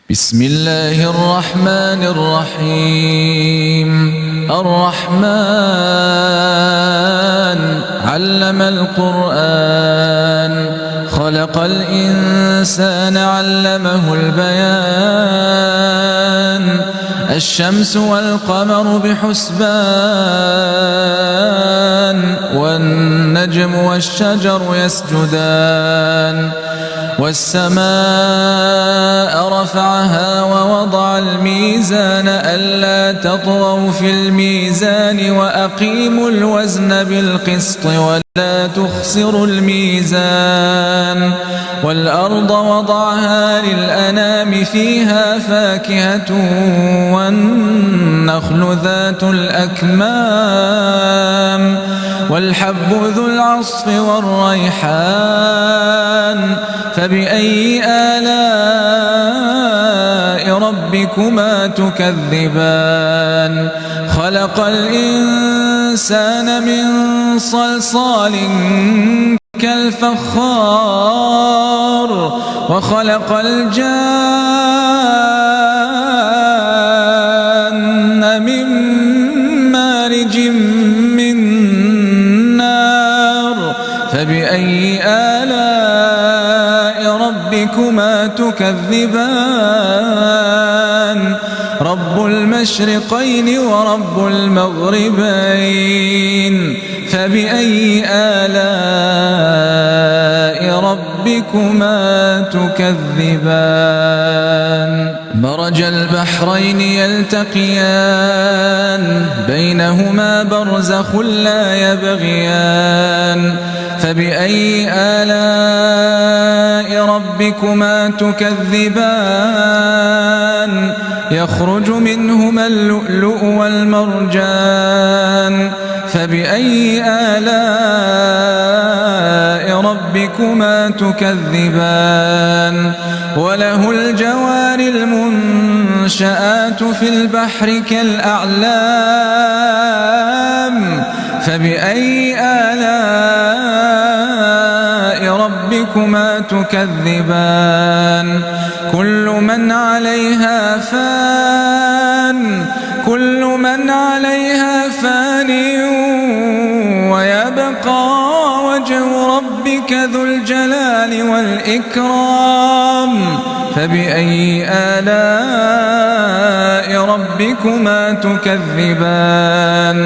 بسم الله الرحمن الرحيم. الرحمن علم القرآن، خلق الإنسان علمه البيان. الشمس والقمر بحسبان، والنجم والشجر يسجدان. والسماء رفعها ووضع الميزان ألا تطغوا في الميزان وأقيموا الوزن بالقسط ولا تخسروا الميزان. والأرض وضعها للأنام فيها فاكهة والنخل ذات الأكمام والحب ذو العصف والريحان. فبأي آلاء ربكما تكذبان؟ خلق الإنسان من صلصال كالفخار، وخلق الجان من مارج من نار. فبأي آلاء ربكما تكذبان؟ رب المشرقين ورب المغربين. فبأي آلاء ربكما تكذبان؟ مرج البحرين يلتقيان، بينهما برزخ لا يبغيان. فبأي آلاء ربكما تكذبان؟ يخرج منهما اللؤلؤ والمرجان. فبأي آلاء ربكما تكذبان؟ وله الجوار المنشآت في البحر كالأعلام. فبأي آلاء ربكما تكذبان؟ كل من عليها فان، كل من عليها فان، ويبقى وجه ربك ذو الجلال والإكرام. فبأي آلاء ربكما تكذبان؟